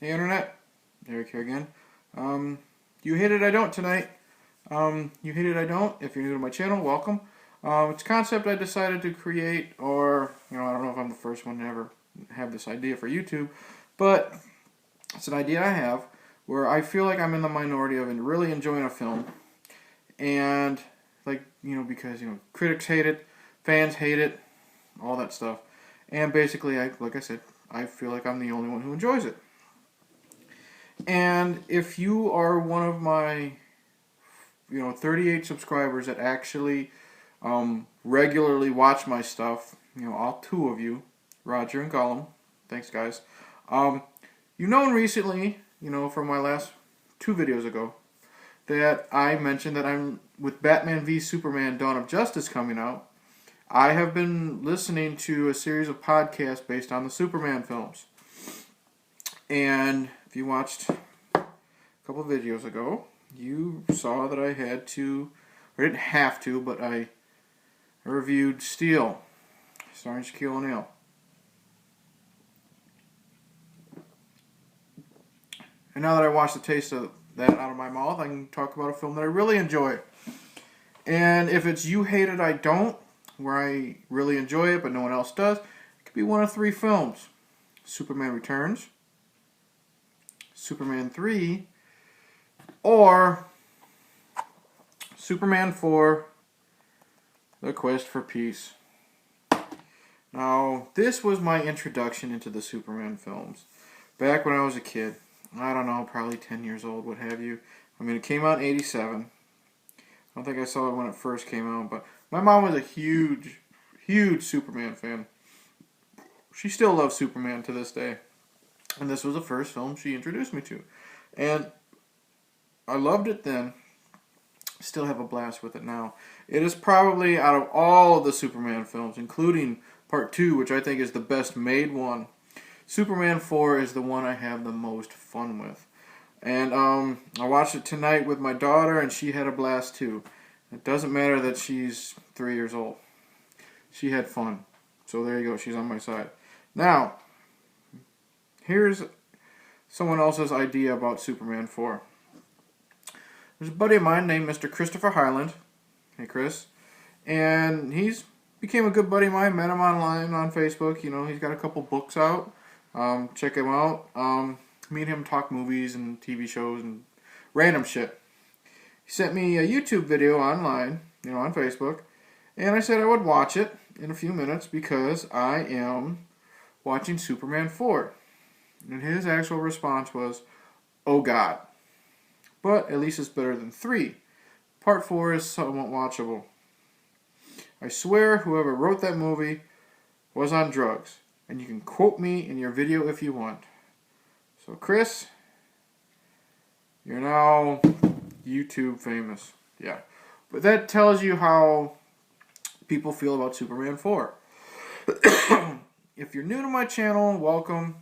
Hey Internet, Eric here again. You hate it, I don't tonight. You hate it, I don't. If you're new to my channel, welcome. It's a concept I decided to create, or, I don't know if I'm the first one to ever have this idea for YouTube, but it's an idea I have where I feel like I'm in the minority of really enjoying a film, and, because, critics hate it, fans hate it, all that stuff, and basically, like I said, I feel like I'm the only one who enjoys it. And if you are one of my, 38 subscribers that actually regularly watch my stuff, all two of you, Roger and Gollum, thanks guys. You've known recently, from my last two videos ago, that I mentioned that I'm, with Batman v Superman Dawn of Justice coming out, I have been listening to a series of podcasts based on the Superman films. And if you watched a couple of videos ago, you saw that I had to, or didn't have to, but I reviewed Steel, starring Shaquille O'Neal. And now that I washed the taste of that out of my mouth, I can talk about a film that I really enjoy. And if it's You Hate It, I Don't, where I really enjoy it but no one else does, it could be one of three films. Superman Returns, Superman 3, or Superman 4, The Quest for Peace. Now, this was my introduction into the Superman films. Back when I was a kid. I don't know, probably 10 years old, what have you. I mean, it came out in 87. I don't think I saw it when it first came out, but my mom was a huge, huge Superman fan. She still loves Superman to this day. And this was the first film she introduced me to. And I loved it then. Still have a blast with it now. It is probably, out of all of the Superman films, including Part 2, which I think is the best made one, Superman 4 is the one I have the most fun with. And I watched it tonight with my daughter, and she had a blast too. It doesn't matter that she's 3 years old. She had fun. So there you go, she's on my side. Now, here's someone else's idea about Superman 4. There's a buddy of mine named Mr. Christopher Highland. Hey, Chris. And he's became a good buddy of mine. Met him online on Facebook. He's got a couple books out. Check him out. Me and him talk movies and TV shows and random shit. He sent me a YouTube video online, on Facebook. And I said I would watch it in a few minutes because I am watching Superman 4. And his actual response was, "Oh God." But at least it's better than 3. Part 4 is somewhat watchable. I swear whoever wrote that movie was on drugs. And you can quote me in your video if you want. So Chris, you're now YouTube famous. Yeah. But that tells you how people feel about Superman 4. If you're new to my channel, welcome.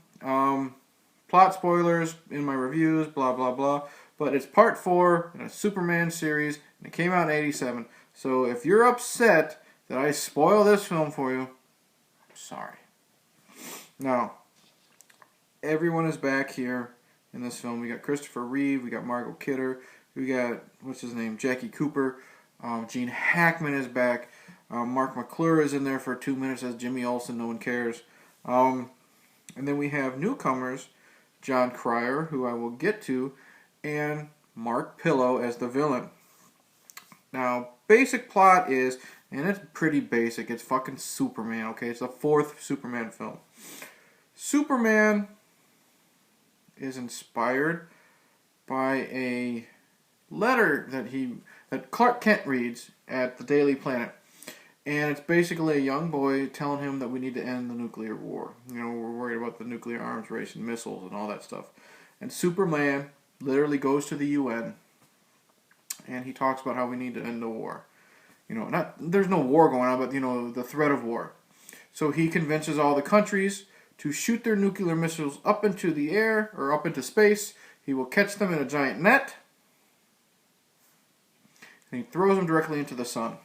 Plot spoilers in my reviews, blah, blah, blah. But it's part 4 in a Superman series, and it came out in 87. So if you're upset that I spoil this film for you, I'm sorry. Now, everyone is back here in this film. We got Christopher Reeve, we got Margot Kidder, we got, what's his name, Jackie Cooper, Gene Hackman is back, Mark McClure is in there for 2 minutes as Jimmy Olsen, no one cares. And then we have newcomers, John Cryer, who I will get to, and Mark Pillow as the villain. Now, basic plot is, and it's pretty basic, it's fucking Superman, okay? It's the 4th Superman film. Superman is inspired by a letter that Clark Kent reads at the Daily Planet. And it's basically a young boy telling him that we need to end the nuclear war. We're worried about the nuclear arms race and missiles and all that stuff. And Superman literally goes to the UN and he talks about how we need to end the war. There's no war going on, but the threat of war. So he convinces all the countries to shoot their nuclear missiles up into the air or up into space. He will catch them in a giant net and he throws them directly into the sun.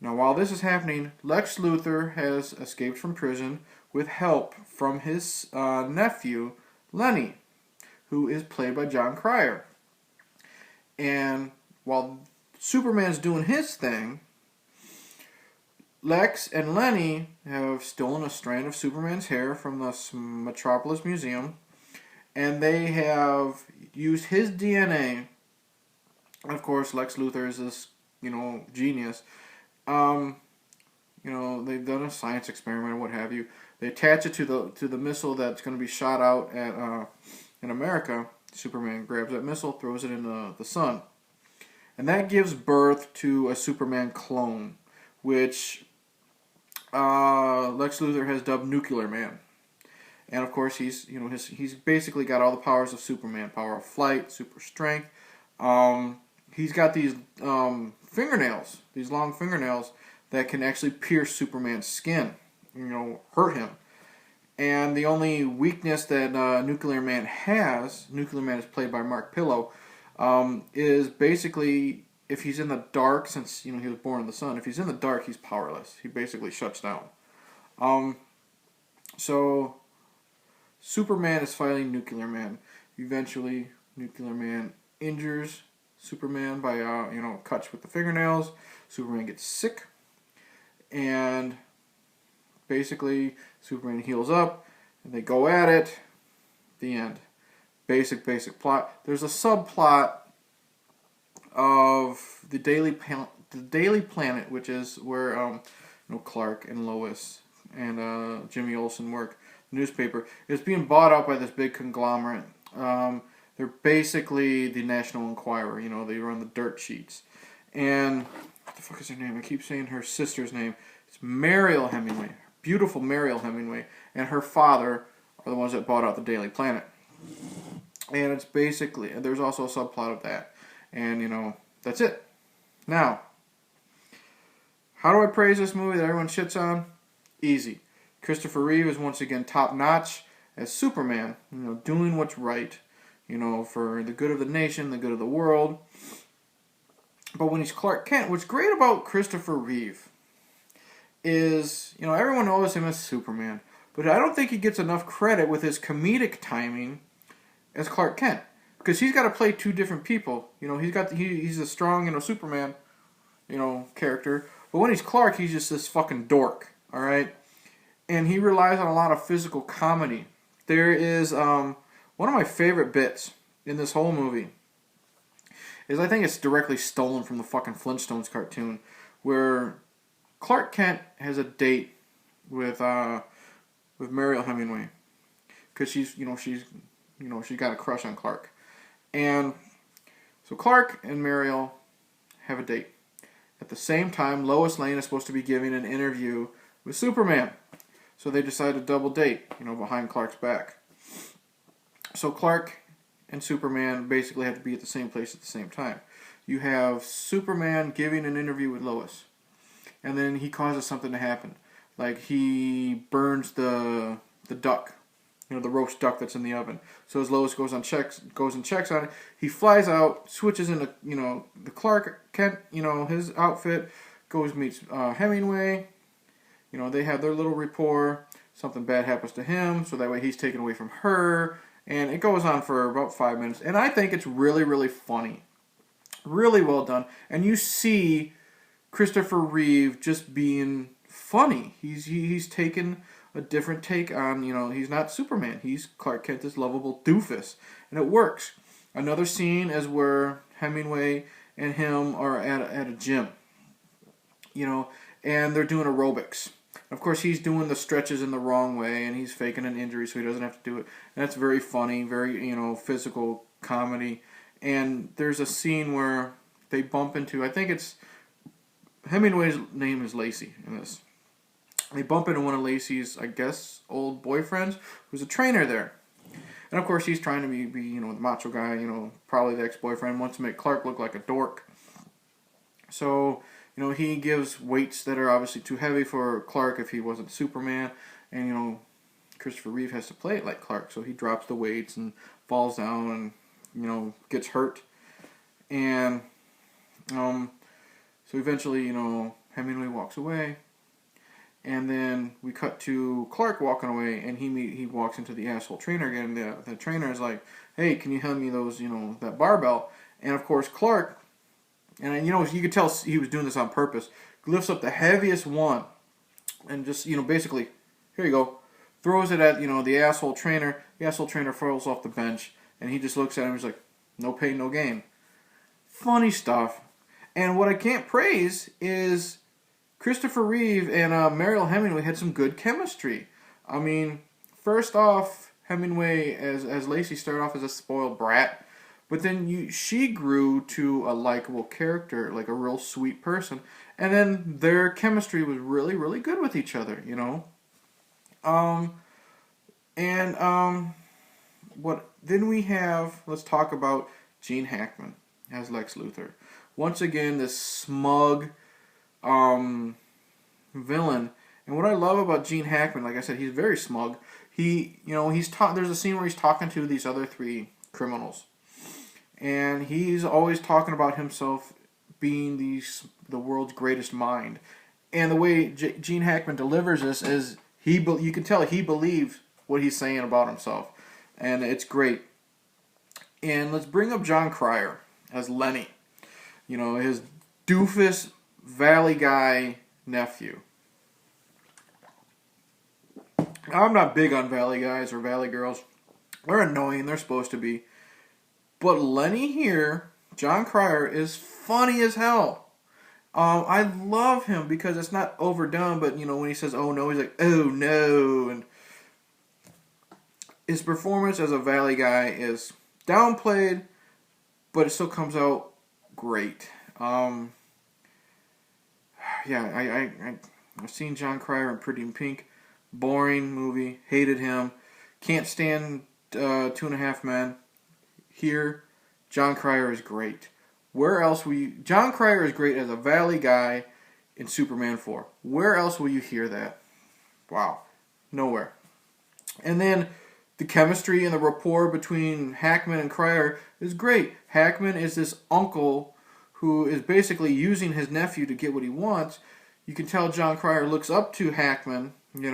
Now, while this is happening, Lex Luthor has escaped from prison with help from his nephew, Lenny, who is played by John Cryer. And while Superman's doing his thing, Lex and Lenny have stolen a strand of Superman's hair from the Metropolis Museum, and they have used his DNA. Of course, Lex Luthor is this, genius. They've done a science experiment or what have you. They attach it to the missile that's going to be shot out at in America. Superman grabs that missile, throws it in the sun, and that gives birth to a Superman clone, which Lex Luthor has dubbed Nuclear Man. And of course, he's basically got all the powers of Superman: power of flight, super strength. He's got these fingernails, these long fingernails that can actually pierce Superman's skin, hurt him. And the only weakness that Nuclear Man has, Nuclear Man is played by Mark Pillow, is basically if he's in the dark, since he was born in the sun, if he's in the dark, he's powerless. He basically shuts down. So Superman is fighting Nuclear Man. Eventually, Nuclear Man injures Superman by cuts with the fingernails. Superman gets sick, and basically Superman heals up, and they go at it. The end. Basic plot. There's a subplot of the Daily Planet, which is where Clark and Lois and Jimmy Olsen work. The newspaper. It's being bought out by this big conglomerate. They're basically the National Enquirer. They run the dirt sheets. And what the fuck is her name? I keep saying her sister's name. It's Mariel Hemingway. Beautiful Mariel Hemingway. And her father are the ones that bought out the Daily Planet. And it's basically, there's also a subplot of that. And, that's it. Now, how do I praise this movie that everyone shits on? Easy. Christopher Reeve is once again top notch as Superman, doing what's right, for the good of the nation, the good of the world. But when he's Clark Kent, what's great about Christopher Reeve is, everyone knows him as Superman, but I don't think he gets enough credit with his comedic timing as Clark Kent, because he's got to play two different people. He's a strong, Superman, character, but when he's Clark, he's just this fucking dork, all right? And he relies on a lot of physical comedy. There is one of my favorite bits in this whole movie is, I think it's directly stolen from the fucking Flintstones cartoon, where Clark Kent has a date with Mariel Hemingway, because she's got a crush on Clark, and so Clark and Mariel have a date. At the same time, Lois Lane is supposed to be giving an interview with Superman. So they decide to double date, behind Clark's back. So Clark and Superman basically have to be at the same place at the same time. You have Superman giving an interview with Lois, and then he causes something to happen. Like he burns the duck, the roast duck that's in the oven. So as Lois goes and checks on it, he flies out, switches into, the Clark Kent, his outfit, meets Hemingway. They have their little rapport. Something bad happens to him, so that way he's taken away from her. And it goes on for about 5 minutes. And I think it's really, really funny. Really well done. And you see Christopher Reeve just being funny. He's taken a different take on, he's not Superman. He's Clark Kent, this lovable doofus. And it works. Another scene is where Hemingway and him are at a gym. And they're doing aerobics. Of course, he's doing the stretches in the wrong way, and he's faking an injury so he doesn't have to do it. And that's very funny, very, physical comedy. And there's a scene where they bump into, I think it's, Hemingway's name is Lacey in this. They bump into one of Lacey's, I guess, old boyfriends, who's a trainer there. And of course, he's trying to be the macho guy, probably the ex-boyfriend, wants to make Clark look like a dork. So, he gives weights that are obviously too heavy for Clark if he wasn't Superman. And, Christopher Reeve has to play it like Clark. So he drops the weights and falls down and, gets hurt. And so eventually, Hemingway walks away. And then we cut to Clark walking away, and he walks into the asshole trainer again. And the trainer is like, "Hey, can you hand me those, that barbell?" And of course, Clark, and you could tell he was doing this on purpose, lifts up the heaviest one, and just basically, here you go, throws it at the asshole trainer. The asshole trainer falls off the bench, and he just looks at him. He's like, "No pain, no gain." Funny stuff. And what I can't praise is Christopher Reeve and Mariel Hemingway had some good chemistry. I mean, first off, Hemingway as Lacey started off as a spoiled brat, but then she grew to a likable character, like a real sweet person, and then their chemistry was really, really good with each other, What then we have? Let's talk about Gene Hackman as Lex Luthor. Once again, this smug villain. And what I love about Gene Hackman, like I said, he's very smug. There's a scene where he's talking to these other three criminals, and he's always talking about himself being the world's greatest mind. And the way Gene Hackman delivers this is you can tell he believes what he's saying about himself, and it's great. And let's bring up John Cryer as Lenny. His doofus Valley guy nephew. I'm not big on Valley guys or Valley girls. They're annoying. They're supposed to be. But Lenny here, John Cryer, is funny as hell. I love him because it's not overdone, but when he says "oh no," he's like "oh no," and his performance as a Valley guy is downplayed, but it still comes out great. I've seen John Cryer in Pretty in Pink. Boring movie. Hated him. Can't stand 2.5 Men. Here, John Cryer is great. Where else will you... John Cryer is great as a Valley guy in Superman 4. Where else will you hear that? Wow. Nowhere. And then the chemistry and the rapport between Hackman and Cryer is great. Hackman is this uncle who is basically using his nephew to get what he wants. You can tell John Cryer looks up to Hackman, this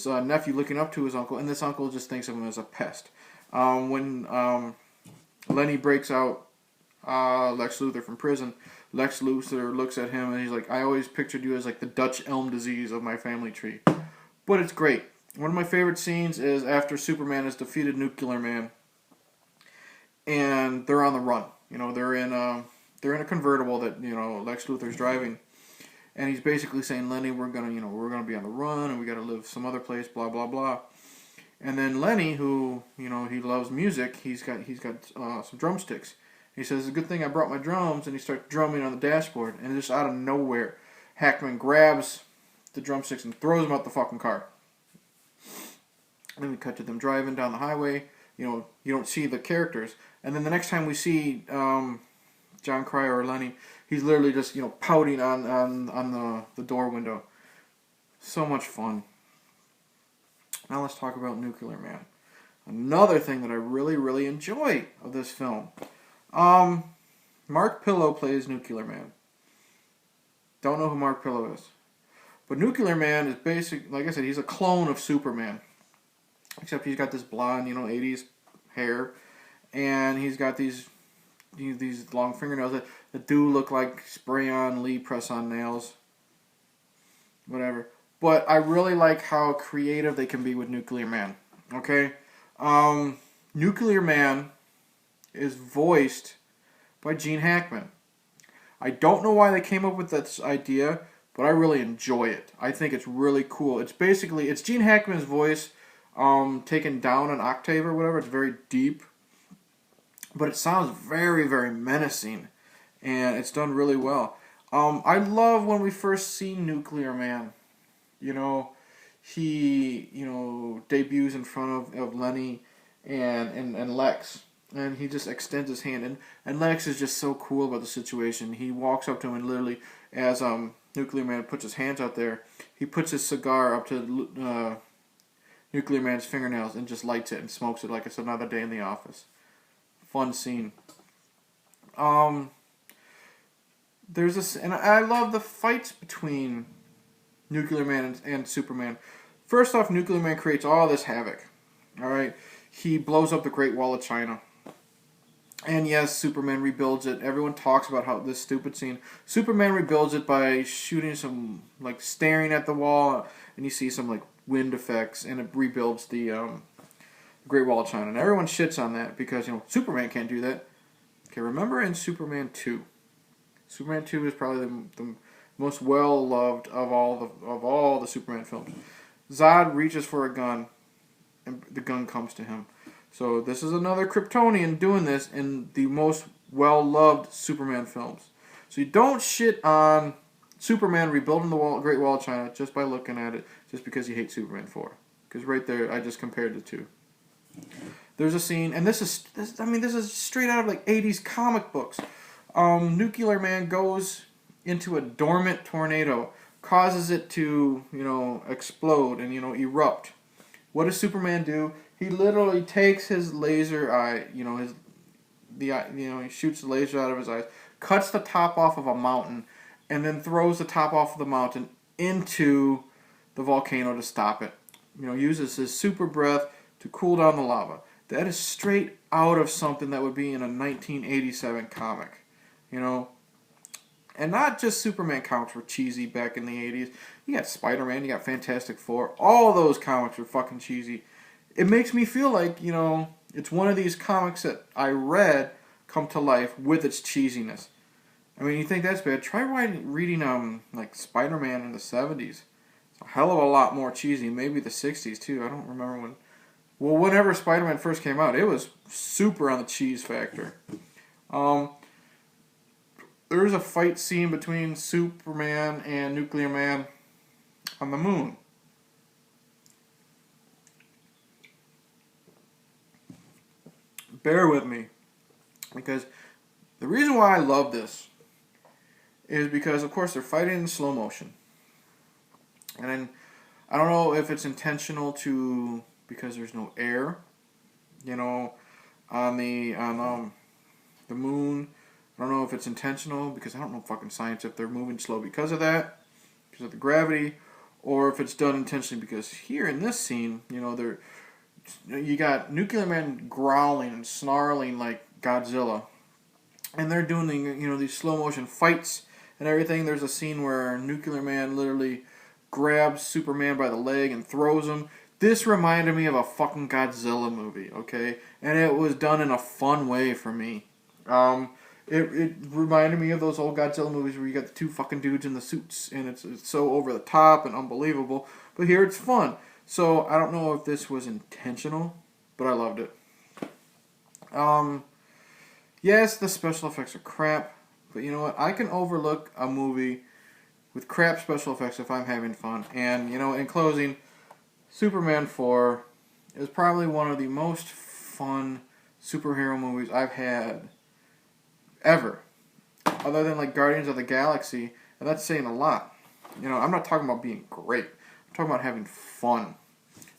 nephew looking up to his uncle, and this uncle just thinks of him as a pest. When Lenny breaks out Lex Luthor from prison, Lex Luthor looks at him and he's like, "I always pictured you as like the Dutch elm disease of my family tree." But it's great. One of my favorite scenes is after Superman has defeated Nuclear Man, and they're on the run. They're in a convertible that Lex Luthor's driving, and he's basically saying, "Lenny, we're gonna be on the run, and we gotta live some other place, blah blah blah." And then Lenny, who he loves music, he's got some drumsticks. He says, "It's a good thing I brought my drums," and he starts drumming on the dashboard, and just out of nowhere, Hackman grabs the drumsticks and throws them out the fucking car. Then we cut to them driving down the highway. You don't see the characters, and then the next time we see John Cryer or Lenny, he's literally just pouting on the door window. So much fun. Now let's talk about Nuclear Man. Another thing that I really, really enjoy of this film. Mark Pillow plays Nuclear Man. Don't know who Mark Pillow is. But Nuclear Man is like I said, he's a clone of Superman. Except he's got this blonde, 80s hair. And he's got these long fingernails that do look like spray-on Lee press-on nails. Whatever. But I really like how creative they can be with Nuclear Man. Okay? Nuclear Man is voiced by Gene Hackman. I don't know why they came up with this idea, but I really enjoy it. I think it's really cool. It's Gene Hackman's voice taken down an octave or whatever. It's very deep. But it sounds very, very menacing. And it's done really well. I love when we first see Nuclear Man. He debuts in front of Lenny and Lex, and he just extends his hand, and Lex is just so cool about the situation. He walks up to him and literally, as Nuclear Man puts his hands out there, he puts his cigar up to Nuclear Man's fingernails and just lights it and smokes it like it's another day in the office. Fun scene. There's this, and I love the fights between Nuclear Man and Superman. First off, Nuclear Man creates all this havoc. All right, he blows up the Great Wall of China. And yes, Superman rebuilds it. Everyone talks about how this stupid scene. Superman rebuilds it by shooting some, like, staring at the wall, and you see some, like, wind effects, and it rebuilds the Great Wall of China. And everyone shits on that because, Superman can't do that. Okay, remember in Superman 2. Superman 2 is probably the most well-loved of all the Superman films. Zod reaches for a gun, and the gun comes to him. So this is another Kryptonian doing this in the most well-loved Superman films. So you don't shit on Superman rebuilding the Great Wall of China just by looking at it, just because you hate Superman 4. Because right there, I just compared the two. There's a scene, and this is straight out of like 80s comic books. Nuclear Man goes into a dormant tornado, causes it to, explode and, erupt. What does Superman do? He literally takes his laser eye, he shoots the laser out of his eyes, cuts the top off of a mountain, and then throws the top off of the mountain into the volcano to stop it. Uses his super breath to cool down the lava. That is straight out of something that would be in a 1987 comic, And not just Superman comics were cheesy back in the 80s. You got Spider-Man, you got Fantastic Four. All those comics were fucking cheesy. It makes me feel like, it's one of these comics that I read come to life with its cheesiness. I mean, you think that's bad? Try reading like Spider-Man in the 70s. It's a hell of a lot more cheesy. Maybe the 60s too. I don't remember when. Well, whenever Spider-Man first came out, it was super on the cheese factor. There's a fight scene between Superman and Nuclear Man on the moon. Bear with me, because the reason why I love this is because, of course, they're fighting in slow motion. And then, I don't know if it's intentional because there's no air, on the moon. I don't know if it's intentional because I don't know fucking science if they're moving slow because of that, because of the gravity, or if it's done intentionally because here in this scene, you got Nuclear Man growling and snarling like Godzilla, and they're doing these slow motion fights and everything. There's a scene where Nuclear Man literally grabs Superman by the leg and throws him. This reminded me of a fucking Godzilla movie, okay? And it was done in a fun way for me. It reminded me of those old Godzilla movies where you got the two fucking dudes in the suits, and it's so over the top and unbelievable. But here it's fun. So I don't know if this was intentional, but I loved it. Yes, the special effects are crap, but you know what? I can overlook a movie with crap special effects if I'm having fun. And, in closing, Superman 4 is probably one of the most fun superhero movies I've had ever. Other than, like, Guardians of the Galaxy, and that's saying a lot. I'm not talking about being great. I'm talking about having fun.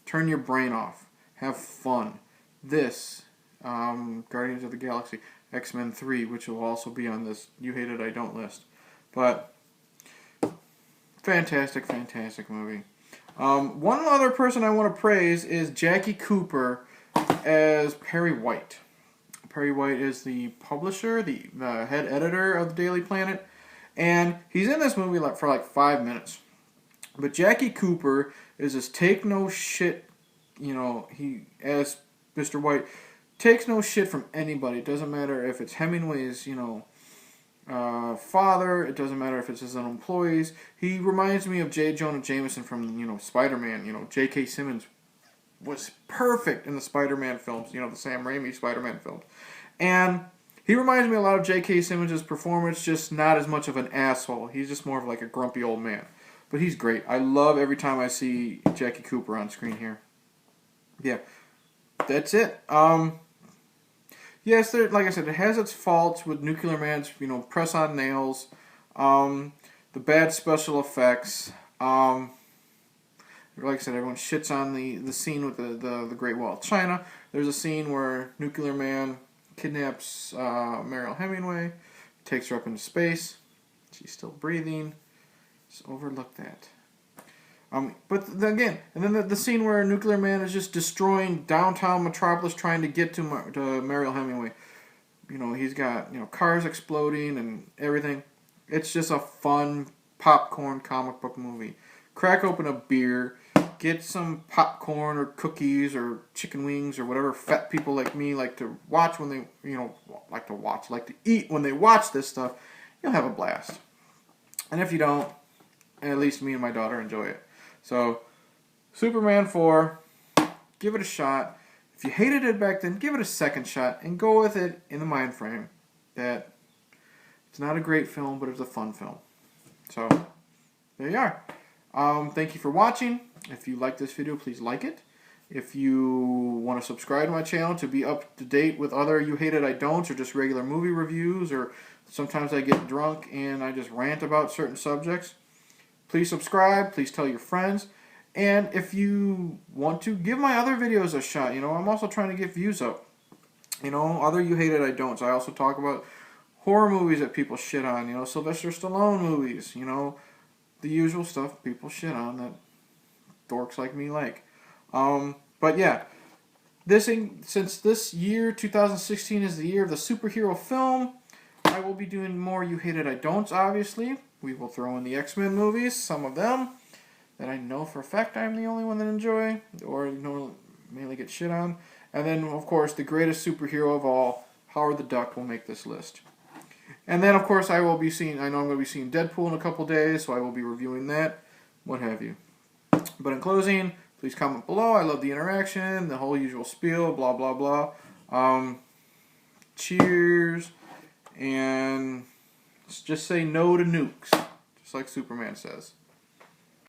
Turn your brain off. Have fun. This, Guardians of the Galaxy, X-Men 3, which will also be on this You Hate It, I Don't list. But, fantastic, fantastic movie. One other person I want to praise is Jackie Cooper as Perry White. Perry White is the publisher, the head editor of the Daily Planet, and he's in this movie for like 5 minutes. But Jackie Cooper is this take no shit, he, as Mr. White, takes no shit from anybody. It doesn't matter if it's Hemingway's, father. It doesn't matter if it's his own employees. He reminds me of J. Jonah Jameson from, Spider-Man. J.K. Simmons was perfect in the Spider-Man films, the Sam Raimi Spider-Man films. And he reminds me a lot of J.K. Simmons' performance, just not as much of an asshole. He's just more of like a grumpy old man. But he's great. I love every time I see Jackie Cooper on screen here. Yeah, that's it. Yes, like I said, it has its faults with Nuclear Man's, press-on nails, the bad special effects. Like I said, everyone shits on the scene with the Great Wall of China. There's a scene where Nuclear Man kidnaps Mariel Hemingway, takes her up into space. She's still breathing. Just overlook that. But then again, and then the scene where Nuclear Man is just destroying downtown Metropolis trying to get to Mariel Hemingway. You know, he's got, cars exploding and everything. It's just a fun popcorn comic book movie. Crack open a beer, get some popcorn or cookies or chicken wings or whatever fat people like me like to watch when they, like to eat when they watch this stuff. You'll have a blast. And if you don't, at least me and my daughter enjoy it. So, Superman 4, give it a shot. If you hated it back then, give it a second shot and go with it in the mind frame that it's not a great film, but it's a fun film. So, there you are. Thank you for watching. If you like this video, please like it. If you want to subscribe to my channel to be up to date with other You Hate It, I Don't, or just regular movie reviews, or sometimes I get drunk and I just rant about certain subjects, please subscribe. Please tell your friends. And if you want to, give my other videos a shot. I'm also trying to get views up. Other You Hate It, I Don't. I also talk about horror movies that people shit on. Sylvester Stallone movies. The usual stuff people shit on that dorks like me like. But yeah, since this year, 2016, is the year of the superhero film, I will be doing more You Hate It, I Don'ts, obviously. We will throw in the X-Men movies, some of them, that I know for a fact I'm the only one that enjoy, or mainly get shit on. And then, of course, the greatest superhero of all, Howard the Duck, will make this list. And then, of course, I know I'm going to be seeing Deadpool in a couple days, so I will be reviewing that, what have you. But in closing, please comment below. I love the interaction, the whole usual spiel, blah, blah, blah. Cheers, and just say no to nukes, just like Superman says.